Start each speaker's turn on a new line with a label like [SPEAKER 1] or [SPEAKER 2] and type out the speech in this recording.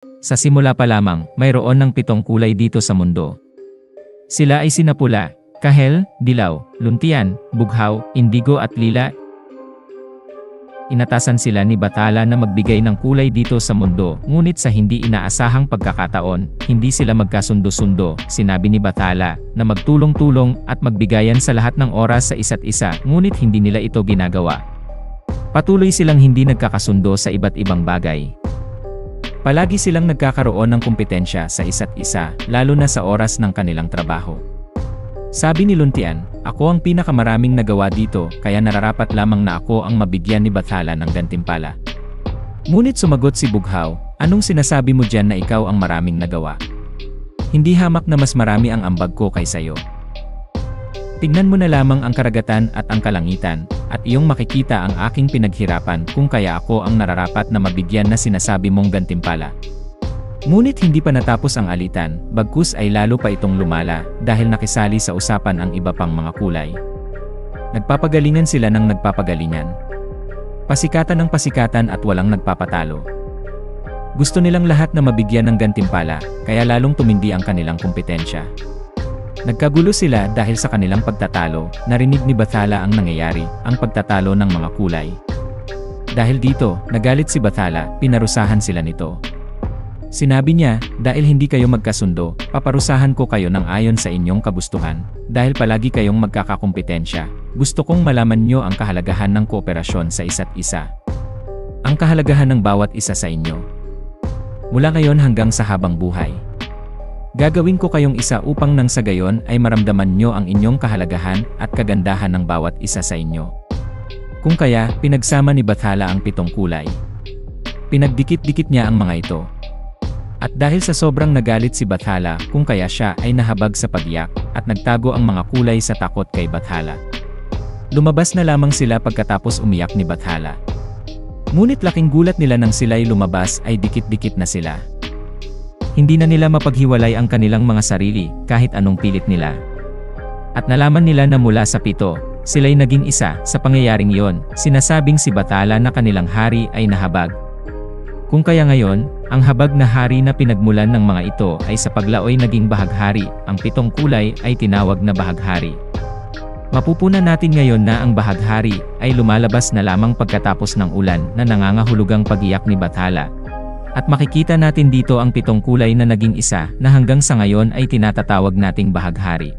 [SPEAKER 1] Sa simula pa lamang, mayroon ng 7 kulay dito sa mundo. Sila ay sina pula, kahel, dilaw, luntian, bughaw, indigo at lila. Inatasan sila ni Bathala na magbigay ng kulay dito sa mundo, ngunit sa hindi inaasahang pagkakataon, hindi sila magkasundo-sundo. Sinabi ni Bathala na magtulong-tulong at magbigayan sa lahat ng oras sa isa't isa, ngunit hindi nila ito ginagawa. Patuloy silang hindi nagkakasundo sa iba't ibang bagay. Palagi silang nagkakaroon ng kompetensya sa isa't isa, lalo na sa oras ng kanilang trabaho. Sabi ni Luntian, "Ako ang pinakamaraming nagawa dito, kaya nararapat lamang na ako ang mabigyan ni Bathala ng gantimpala." Ngunit sumagot si Bughaw, "Anong sinasabi mo diyan na ikaw ang maraming nagawa? Hindi hamak na mas marami ang ambag ko kaysa iyo. Tignan mo na lamang ang karagatan at ang kalangitan, at iyong makikita ang aking pinaghirapan kung kaya ako ang nararapat na mabigyan na sinasabi mong gantimpala." Ngunit hindi pa natapos ang alitan, bagkus ay lalo pa itong lumala, dahil nakisali sa usapan ang iba pang mga kulay. Nagpapagalingan sila ng nagpapagalingan. Pasikatan ng pasikatan at walang nagpapatalo. Gusto nilang lahat na mabigyan ng gantimpala, kaya lalong tumindi ang kanilang kompetensya. Nagkagulo sila dahil sa kanilang pagtatalo. Narinig ni Bathala ang nangyayari, ang pagtatalo ng mga kulay. Dahil dito, nagalit si Bathala, pinarusahan sila nito. Sinabi niya, "Dahil hindi kayo magkasundo, paparusahan ko kayo ng ayon sa inyong kagustuhan. Dahil palagi kayong magkakakompetensya, gusto kong malaman nyo ang kahalagahan ng kooperasyon sa isa't isa. Ang kahalagahan ng bawat isa sa inyo. Mula ngayon hanggang sa habang buhay. Gagawin ko kayong isa upang nang sa gayon ay maramdaman nyo ang inyong kahalagahan at kagandahan ng bawat isa sa inyo." Kung kaya, pinagsama ni Bathala ang 7 kulay. Pinagdikit-dikit niya ang mga ito. At dahil sa sobrang nagalit si Bathala, kung kaya siya ay nahabag sa pag-iyak, at nagtago ang mga kulay sa takot kay Bathala. Lumabas na lamang sila pagkatapos umiyak ni Bathala. Ngunit laking gulat nila nang sila'y lumabas ay dikit-dikit na sila. Hindi na nila mapaghiwalay ang kanilang mga sarili, kahit anong pilit nila. At nalaman nila na mula sa 7, sila'y naging isa. Sa pangyayaring iyon, sinasabing si Bathala na kanilang hari ay nahabag. Kung kaya ngayon, ang habag na hari na pinagmulan ng mga ito ay sa paglaoy naging bahaghari, ang 7 kulay ay tinawag na bahaghari. Mapupunan natin ngayon na ang bahaghari ay lumalabas na lamang pagkatapos ng ulan na nangangahulugang pag-iyak ni Bathala. At makikita natin dito ang 7 kulay na naging isa na hanggang sa ngayon ay tinatatawag nating bahaghari.